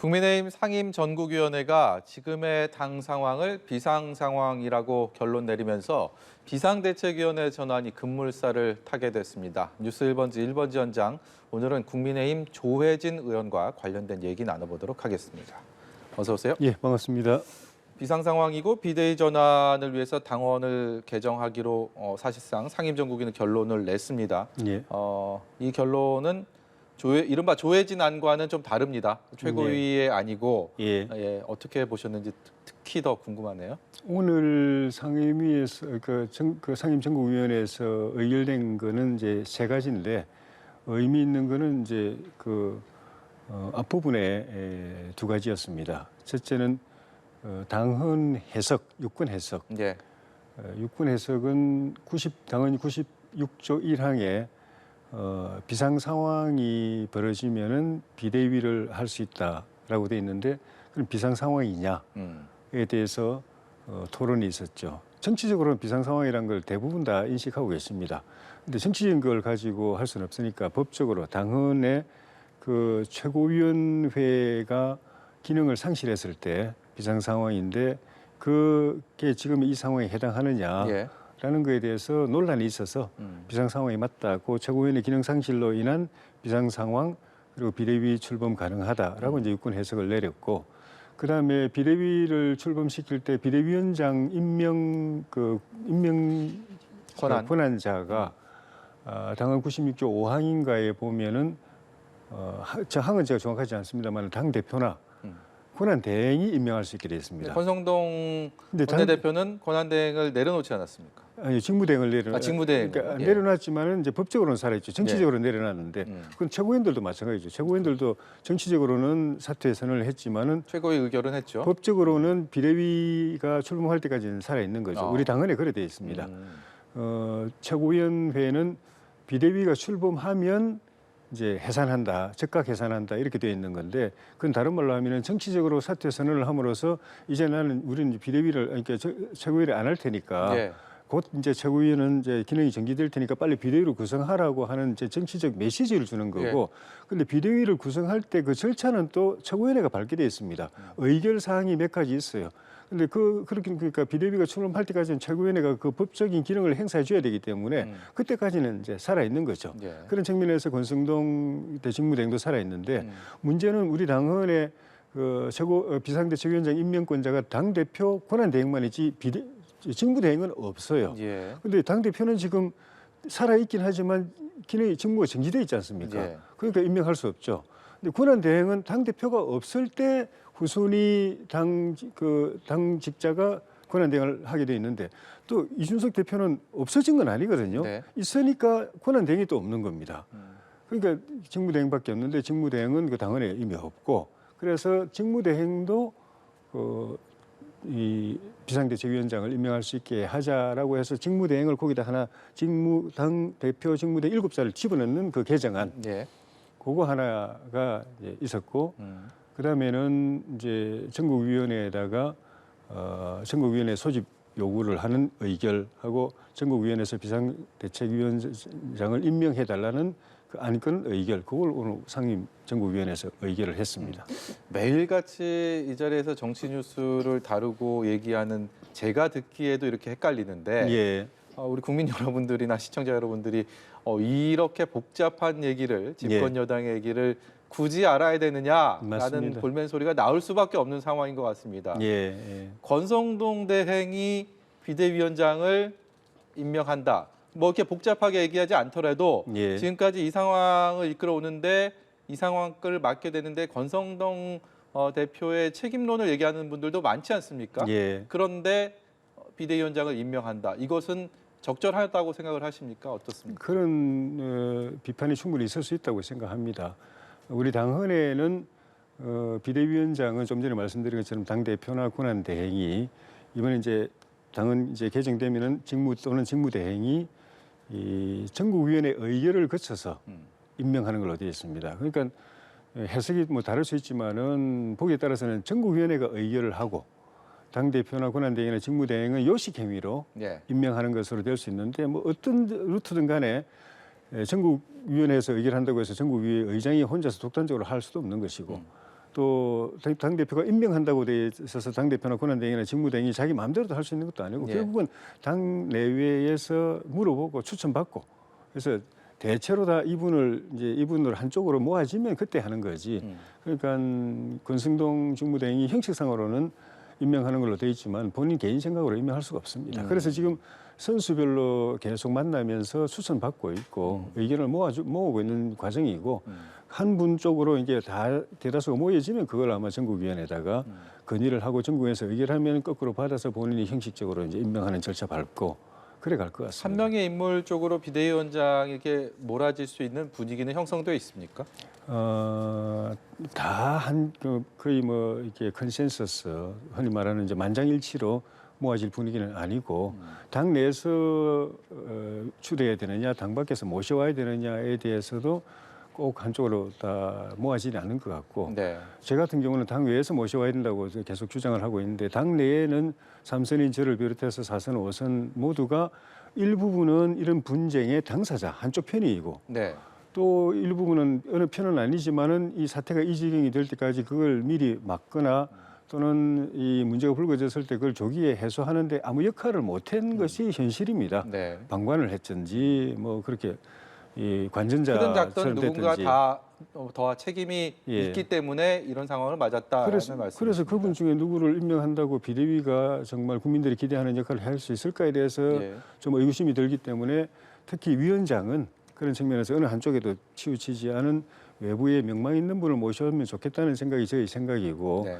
국민의힘 상임전국위원회가 지금의 당 상황을 비상 상황이라고 결론 내리면서 비상대책위원회 전환이 급물살을 타게 됐습니다. 뉴스 1번지 1번지 현장, 오늘은 국민의힘 조혜진 의원과 관련된 얘기 나눠보도록 하겠습니다. 어서 오세요. 예, 반갑습니다. 비상 상황이고 비대위 전환을 위해서 당원을 개정하기로 사실상 상임전국위는 결론을 냈습니다. 예. 이 결론은 이른바 조혜진 안과는 좀 다릅니다. 최고위에 아니고 예. 어떻게 보셨는지 특히 더 궁금하네요. 오늘 상임위에서 상임전국위원회에서 의결된 거는 이제 세 가지인데 의미 있는 거는 이제 앞부분에 두 가지였습니다. 첫째는 당헌 해석, 유권 해석. 예. 유권 해석은 당헌 96조 1항에 비상 상황이 벌어지면은 비대위를 할 수 있다라고 돼 있는데 그럼 비상 상황이냐에 대해서 토론이 있었죠. 정치적으로는 비상 상황이라는 걸 대부분 다 인식하고 계십니다. 근데 정치적인 걸 가지고 할 수는 없으니까 법적으로 당헌의 그 최고위원회가 기능을 상실했을 때 비상 상황인데 그게 지금 이 상황에 해당하느냐. 예. 라는 거에 대해서 논란이 있어서 비상 상황이 맞다고 최고위원회 기능 상실로 인한 비상 상황 그리고 비대위 출범 가능하다라고 이제 유권 해석을 내렸고 그다음에 비대위를 출범시킬 때 비대위원장 임명 권한자가 당헌 96조 5항인가에 보면은 저 항은 제가 정확하지 않습니다만 당 대표나 권한 대행이 임명할 수 있게 되어 있습니다. 권성동 원내대표는 권한 대행을 내려놓지 않았습니까? 아니, 직무대행을 직무대행. 그러니까 예. 내려놨지만은 이제 법적으로는 살아있죠. 정치적으로 내려놨는데 그건 최고위원들도 마찬가지죠. 최고위원들도 정치적으로는 사퇴 선언을 했지만은 최고위 의결은 했죠. 법적으로는 비대위가 출범할 때까지는 살아있는 거죠. 우리 당헌에 그래 되어 있습니다. 최고위원회는 비대위가 출범하면 이제 해산한다, 즉각 해산한다 이렇게 되어 있는 건데 그건 다른 말로 하면은 정치적으로 사퇴 선언을 함으로써 이제 우리는 비대위를 그러니까 최고위를 안 할 테니까 예. 곧 이제 최고위원은 이제 기능이 정지될 테니까 빨리 비대위를 구성하라고 하는 이제 정치적 메시지를 주는 거고 근데 비대위를 구성할 때 그 절차는 또 최고위원회가 밟게 되어 있습니다. 의결 사항이 몇 가지 있어요. 근데 그러니까 비대위가 출범할 때까지는 최고위원회가 그 법적인 기능을 행사해 줘야 되기 때문에 그때까지는 이제 살아 있는 거죠. 예. 그런 측면에서 권성동 대직무대행도 살아 있는데 문제는 우리 당헌의 비상대책위원장 임명권자가 당 대표 권한 대행만 있지 직무대행은 없어요. 예. 근데 당 대표는 지금 살아 있긴 하지만 기능이 직무가 정지돼 있지 않습니까? 예. 그러니까 임명할 수 없죠. 근데 권한 대행은 당 대표가 없을 때 후순위 당직자가 권한 대행을 하게 돼 있는데 또 이준석 대표는 없어진 건 아니거든요. 네. 있으니까 권한 대행이 또 없는 겁니다. 그러니까 직무대행밖에 없는데 직무대행은 그 당헌에 이미 없고 그래서 직무대행도 이 비상대책위원장을 임명할 수 있게 하자라고 해서 직무대행을 거기다 하나 당 대표 직무대행 7자를 집어넣는 그 개정안 예. 그거 하나가 이제 있었고 그다음에는 이제 전국위원회에다가 전국위원회 소집 요구를 하는 의결하고 전국위원회에서 비상대책위원장을 임명해달라는 그 안건 의결 그걸 오늘 상임 전국위원회에서 의결을 했습니다. 매일같이 이 자리에서 정치 뉴스를 다루고 얘기하는 제가 듣기에도 이렇게 헷갈리는데 예. 우리 국민 여러분들이나 시청자 여러분들이 이렇게 복잡한 얘기를 집권 여당의 얘기를 굳이 알아야 되느냐라는 맞습니다. 볼멘 소리가 나올 수밖에 없는 상황인 것 같습니다. 예. 권성동 대행이 비대위원장을 임명한다. 뭐 이렇게 복잡하게 얘기하지 않더라도 예. 지금까지 이 상황을 이끌어오는데 이 상황을 맡게 되는데 권성동 대표의 책임론을 얘기하는 분들도 많지 않습니까? 예. 그런데 비대위원장을 임명한다. 이것은 적절하다고 생각을 하십니까? 어떻습니까? 그런 비판이 충분히 있을 수 있다고 생각합니다. 우리 당헌에는 비대위원장은 좀 전에 말씀드린 것처럼 당 대표나 권한 대행이 이번에 이제 당헌 이제 개정되면은 직무대행이 이 전국위원회 의결을 거쳐서 임명하는 걸로 되어 있습니다. 그러니까 해석이 뭐 다를 수 있지만은 보기에 따라서는 전국위원회가 의결을 하고 당 대표나 권한 대행이나 직무대행은 요식 행위로 임명하는 것으로 될 수 있는데 뭐 어떤 루트든 간에 전국위원회에서 의결한다고 해서 전국위의 의장이 혼자서 독단적으로 할 수도 없는 것이고 또 당대표가 임명한다고 돼 있어서 당대표나 권한대행이나 직무대행이 자기 마음대로 할 수 있는 것도 아니고 예. 결국은 당 내외에서 물어보고 추천받고 그래서 대체로 다 이분을 한쪽으로 모아지면 그때 하는 거지. 그러니까 권승동 직무대행이 형식상으로는 임명하는 걸로 돼 있지만 본인 개인 생각으로 임명할 수가 없습니다. 그래서 지금 선수별로 계속 만나면서 추천받고 있고 의견을 모으고 있는 과정이고 한 분 쪽으로 이게 다 대다수가 모여지면 그걸 아마 전국위원회에다가 건의를 하고 전국에서 의결하면 거꾸로 받아서 본인이 형식적으로 이제 임명하는 절차 밟고 그래 갈 것 같습니다. 한 명의 인물 쪽으로 비대위원장에게 몰아질 수 있는 분위기는 형성되어 있습니까? 거의 뭐 이렇게 컨센서스 흔히 말하는 이제 만장일치로 모아질 분위기는 아니고 당 내에서 추대해야 되느냐, 당 밖에서 모셔와야 되느냐에 대해서도 꼭 한쪽으로 다 모아지지 않는 것 같고 네. 제 같은 경우는 당 외에서 모셔와야 된다고 계속 주장을 하고 있는데 당 내에는 3선인 저를 비롯해서 4선, 5선 모두가 일부분은 이런 분쟁의 당사자 한쪽 편이고 네. 또 일부분은 어느 편은 아니지만은 이 사태가 이 지경이 될 때까지 그걸 미리 막거나 또는 이 문제가 불거졌을 때 그걸 조기에 해소하는데 아무 역할을 못한 것이 현실입니다. 네. 방관을 했든지 뭐 그렇게 이 크든 관전자처럼 작든 누군가 됐든지. 더 책임이 예. 있기 때문에 이런 상황을 맞았다라는 말씀이십니다. 그래서 그분 중에 누구를 임명한다고 비대위가 정말 국민들이 기대하는 역할을 할 수 있을까에 대해서 예. 좀 의구심이 들기 때문에 특히 위원장은 그런 측면에서 어느 한쪽에도 치우치지 않은 외부에 명망 있는 분을 모셔오면 좋겠다는 생각이 저희 생각이고 네.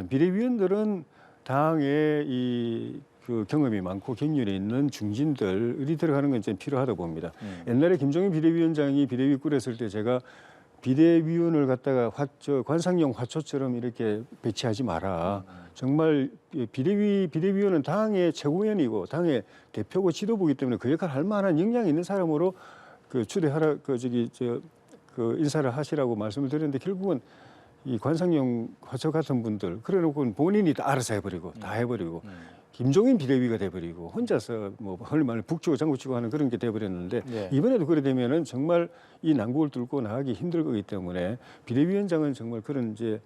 비대위원들은 당의 그 경험이 많고 경륜이 있는 중진들이 들어가는 건 이제 필요하다고 봅니다. 옛날에 김종인 비대위원장이 비대위 꾸렸을 때 제가 비대위원을 갖다가 관상용 화초처럼 이렇게 배치하지 마라. 정말 비대위원은 당의 최고위원이고 당의 대표고 지도부이기 때문에 그 역할을 할 만한 역량이 있는 사람으로 그 추대하라 그 인사를 하시라고 말씀을 드렸는데 결국은 이 관상용 화초 같은 분들 그래놓고는 본인이 다 알아서 해버리고 다 해버리고 김종인 비대위가 돼버리고 혼자서 뭐 흔히 말해 북치고 장구치고 하는 그런 게 돼버렸는데 예. 이번에도 그래 되면은 정말 이 난국을 뚫고 나가기 힘들 거기 때문에 비대위원장은 정말 그런 이제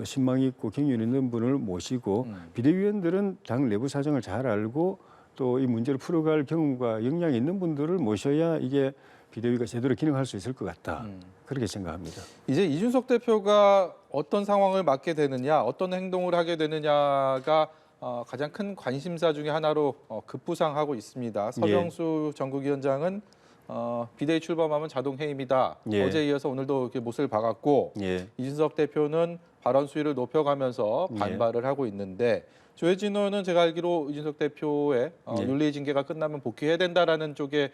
신망 있고 경륜 있는 분을 모시고 비대위원들은 당 내부 사정을 잘 알고 또 이 문제를 풀어갈 경험과 역량이 있는 분들을 모셔야 이게 비대위가 제대로 기능할 수 있을 것 같다. 그렇게 생각합니다. 이제 이준석 대표가 어떤 상황을 맡게 되느냐, 어떤 행동을 하게 되느냐가 가장 큰 관심사 중에 하나로 급부상하고 있습니다. 서명수 전국위원장은 비대위 출범하면 자동 해임이다. 예. 어제 이어서 오늘도 이렇게 못을 박았고 예. 이준석 대표는 발언 수위를 높여가면서 반발을 하고 있는데 조혜진 의원은 제가 알기로 이준석 대표의 예. 윤리 징계가 끝나면 복귀해야 된다라는 쪽에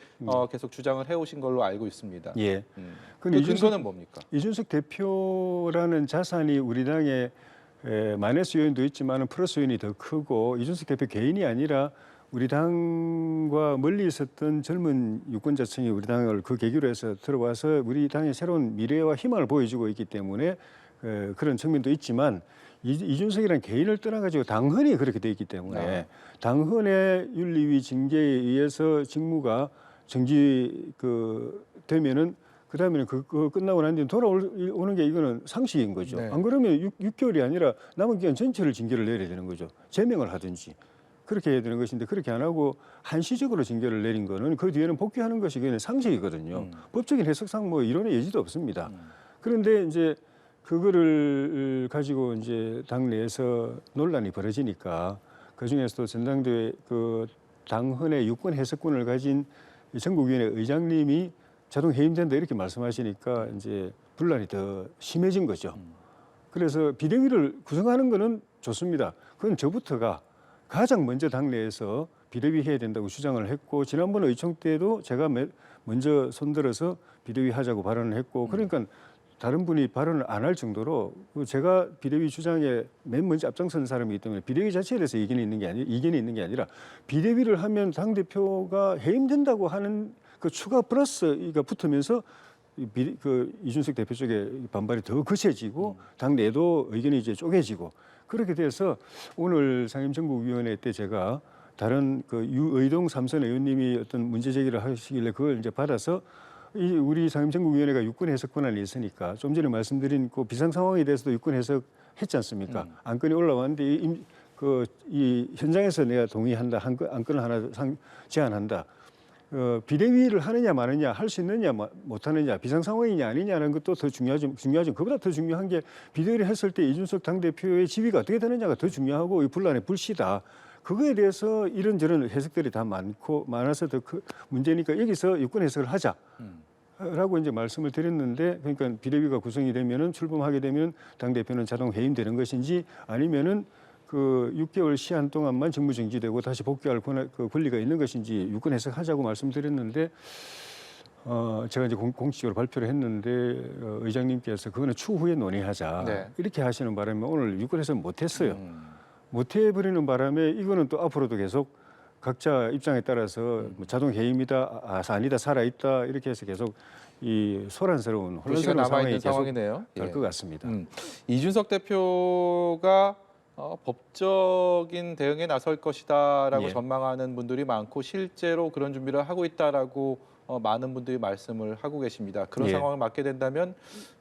계속 주장을 해오신 걸로 알고 있습니다. 예. 그 근데 근거는 뭡니까? 이준석 대표라는 자산이 우리 당에 마이너스 요인도 있지만 플러스 요인이 더 크고 이준석 대표 개인이 아니라 우리 당과 멀리 있었던 젊은 유권자층이 우리 당을 그 계기로 해서 들어와서 우리 당의 새로운 미래와 희망을 보여주고 있기 때문에 그런 측면도 있지만 이준석이라는 개인을 떠나가지고 당헌이 그렇게 돼 있기 때문에 당헌의 윤리위 징계에 의해서 직무가 정지 되면은 그다음에는 그거 끝나고 난 뒤에 돌아오는 게 이거는 상식인 거죠. 네. 안 그러면 6개월이 아니라 남은 기간 전체를 징계를 내려야 되는 거죠. 제명을 하든지 그렇게 해야 되는 것인데 그렇게 안 하고 한시적으로 징계를 내린 거는 그 뒤에는 복귀하는 것이 그냥 상식이거든요. 법적인 해석상 뭐 이론의 여지도 없습니다. 그런데 이제 그거를 가지고 이제 당 내에서 논란이 벌어지니까 그 중에서도 전당대회 그 당헌의 유권 해석권을 가진 전국위원회 의장님이 자동 해임된다 이렇게 말씀하시니까 이제 분란이 더 심해진 거죠. 그래서 비대위를 구성하는 거는 좋습니다. 그건 저부터가 가장 먼저 당내에서 비대위 해야 된다고 주장을 했고 지난번 의총 때도 제가 먼저 손들어서 비대위 하자고 발언을 했고 그러니까 다른 분이 발언을 안 할 정도로 제가 비대위 주장에 맨 먼저 앞장선 사람이기 때문에 비대위 자체에 대해서 이견이 있는 게 아니라 비대위를 하면 당 대표가 해임된다고 하는 그 추가 플러스가 붙으면서 그 이준석 대표 쪽에 반발이 더 거세지고 당 내도 의견이 이제 쪼개지고 그렇게 돼서 오늘 상임정국위원회 때 제가 다른 그 유의동 삼선 의원님이 어떤 문제 제기를 하시길래 그걸 이제 받아서 우리 상임정국위원회가 유권 해석 권한이 있으니까 좀 전에 말씀드린 그 비상 상황에 대해서도 유권 해석했지 않습니까? 안건이 올라왔는데 이 현장에서 내가 동의한다, 안건을 하나 제안한다. 비대위를 하느냐 마느냐, 할 수 있느냐 못 하느냐, 비상 상황이냐 아니냐는 것도 더 중요하죠. 그보다 더 중요한 게 비대위를 했을 때 이준석 당대표의 지위가 어떻게 되느냐가 더 중요하고 이 분란의 불씨다. 그거에 대해서 이런저런 해석들이 다 많아서 더 문제니까 여기서 유권 해석을 하자라고 이제 말씀을 드렸는데, 그러니까 비대위가 구성이 되면은 출범하게 되면 당 대표는 자동 해임되는 것인지 아니면은 그 6개월 시한 동안만 직무정지되고 다시 복귀할 권리가 있는 것인지 유권 해석하자고 말씀드렸는데, 제가 이제 공식적으로 발표를 했는데 의장님께서 그거는 추후에 논의하자 네. 이렇게 하시는 바람에 오늘 유권 해석 못했어요. 못 해버리는 바람에 이거는 또 앞으로도 계속 각자 입장에 따라서 뭐 자동 해임이다, 아니다, 살아있다 이렇게 해서 계속 이 소란스러운 불씨가 혼란스러운 상황이 남아있는 계속 상황이네요. 갈 것 같습니다. 이준석 대표가 법적인 대응에 나설 것이다라고 예. 전망하는 분들이 많고 실제로 그런 준비를 하고 있다라고 많은 분들이 말씀을 하고 계십니다. 그런 예. 상황을 맞게 된다면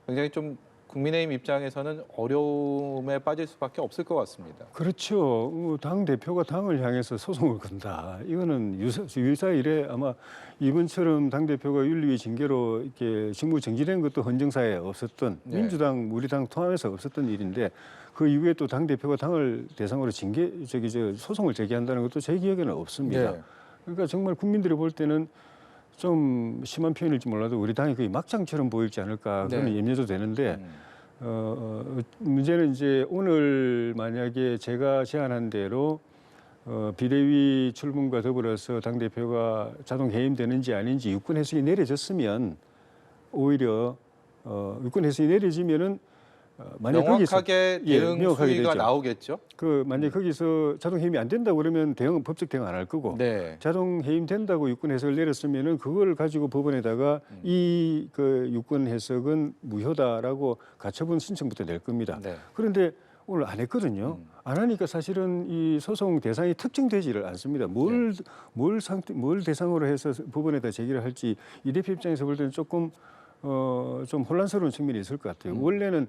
굉장히 좀 국민의힘 입장에서는 어려움에 빠질 수밖에 없을 것 같습니다. 그렇죠. 당 대표가 당을 향해서 소송을 건다. 이거는 유사 일에 아마 이번처럼 당 대표가 윤리위 징계로 이렇게 직무 정지된 것도 헌정사에 없었던, 네. 민주당, 우리 당 통합에서 없었던 일인데 그 이후에 또 당 대표가 당을 대상으로 소송을 제기한다는 것도 제 기억에는 없습니다. 네. 그러니까 정말 국민들이 볼 때는 좀 심한 표현일지 몰라도 우리 당이 거의 막장처럼 보일지 않을까 그런 네. 염려도 되는데. 문제는 이제 오늘 만약에 제가 제안한 대로 비대위 출범과 더불어서 당대표가 자동 해임되는지 아닌지 유권 해석이 내려졌으면 오히려 유권 해석이 내려지면은 만약 명확하게 대응 명확하게 수위가 되죠. 나오겠죠. 만약 거기서 자동 해임이 안 된다고 그러면 법적 대응 안 할 거고 네. 자동 해임된다고 유권 해석을 내렸으면은 그걸 가지고 법원에다가 이 유권 해석은 무효다라고 가처분 신청부터 낼 겁니다. 네. 그런데 오늘 안 했거든요. 안 하니까 사실은 이 소송 대상이 특정되지를 않습니다. 뭘 대상으로 해서 법원에다 제기를 할지 이 대표 입장에서 볼 때는 조금 좀 혼란스러운 측면이 있을 것 같아요. 원래는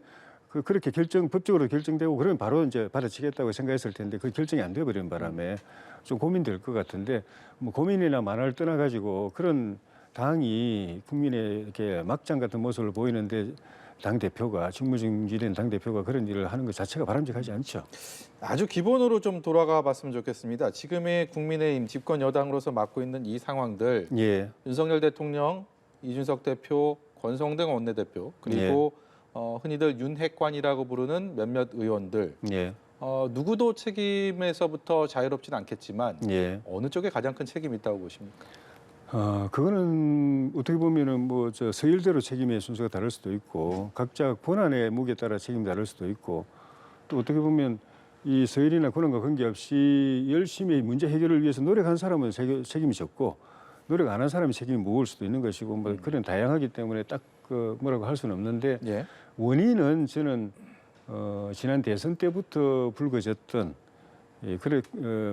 그렇게 법적으로 결정되고 그러면 바로 이제 받아치겠다고 생각했을 텐데 그 결정이 안 돼버리는 바람에 좀 고민될 것 같은데, 뭐 고민이나 만화를 떠나가지고 그런 당이 국민의 이렇게 막장 같은 모습을 보이는데 당 대표가 직무정지된 당 대표가 그런 일을 하는 것 자체가 바람직하지 않죠. 아주 기본으로 좀 돌아가 봤으면 좋겠습니다. 지금의 국민의힘 집권 여당으로서 맡고 있는 이 상황들, 예, 윤석열 대통령, 이준석 대표, 권성동 원내대표, 그리고 흔히들 윤핵관이라고 부르는 몇몇 의원들, 예, 누구도 책임에서부터 자유롭진 않겠지만 예. 어느 쪽에 가장 큰 책임이 있다고 보십니까? 그거는 어떻게 보면은 뭐 서열대로 책임의 순서가 다를 수도 있고 각자 권한의 무게에 따라 책임이 다를 수도 있고, 또 어떻게 보면 이 서열이나 권한과 관계없이 열심히 문제 해결을 위해서 노력한 사람은 책임이 적고 노력 안 한 사람이 책임이 무거울 수도 있는 것이고 뭐 그런 다양하기 때문에 딱 뭐라고 할 수는 없는데, 예. 원인은 저는 지난 대선 때부터 불거졌던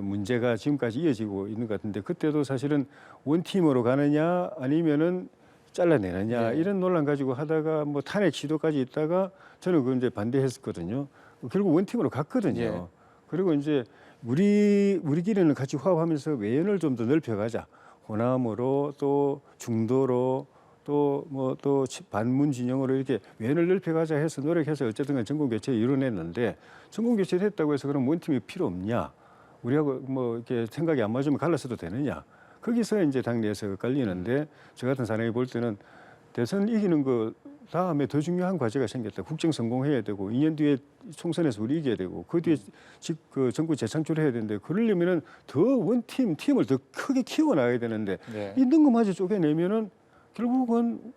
문제가 지금까지 이어지고 있는 것 같은데, 그때도 사실은 원팀으로 가느냐 아니면은 잘라내느냐 네. 이런 논란 가지고 하다가 뭐 탄핵 시도까지 있다가 저는 그 이제 반대했었거든요. 결국 원팀으로 갔거든요. 예. 그리고 이제 우리끼리는 같이 화합하면서 외연을 좀 더 넓혀가자. 호남으로 또 중도로 또 반문 진영으로 이렇게 외연을 넓혀가자 해서 노력해서 어쨌든 간 정권 교체를 이뤄냈는데, 정권 교체를 했다고 해서 그럼 원팀이 필요 없냐? 우리하고 뭐 이렇게 생각이 안 맞으면 갈라서도 되느냐? 거기서 이제 당내에서 깔리는데, 저 같은 사람이 볼 때는 대선 이기는 거 다음에 더 중요한 과제가 생겼다. 국정 성공해야 되고 2년 뒤에 총선에서 우리 이겨야 되고 그 뒤에 그 정권 재창출해야 되는데, 그러려면은 더 팀을 더 크게 키워나가야 되는데 네. 있는 것마저 쪼개내면은 결국은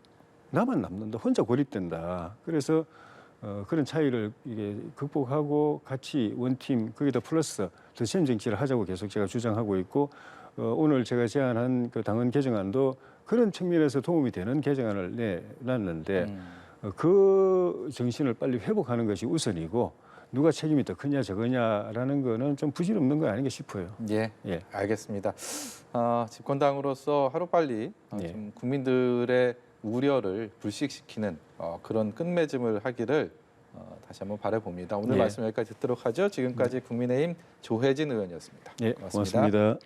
나만 남는다. 혼자 고립된다. 그래서 그런 차이를 이게 극복하고 같이 원팀 거기다 플러스 더 정치를 하자고 계속 제가 주장하고 있고, 오늘 제가 제안한 그 당헌 개정안도 그런 측면에서 도움이 되는 개정안을 내놨는데 그 정신을 빨리 회복하는 것이 우선이고, 누가 책임이 더 크냐 적으냐라는 거는 좀 부질없는 거 아닌가 싶어요. 예, 예. 알겠습니다. 집권당으로서 하루빨리 예. 좀 국민들의 우려를 불식시키는 그런 끝맺음을 하기를 다시 한번 바라봅니다. 오늘 예. 말씀 여기까지 듣도록 하죠. 지금까지 국민의힘 조혜진 의원이었습니다. 예, 고맙습니다.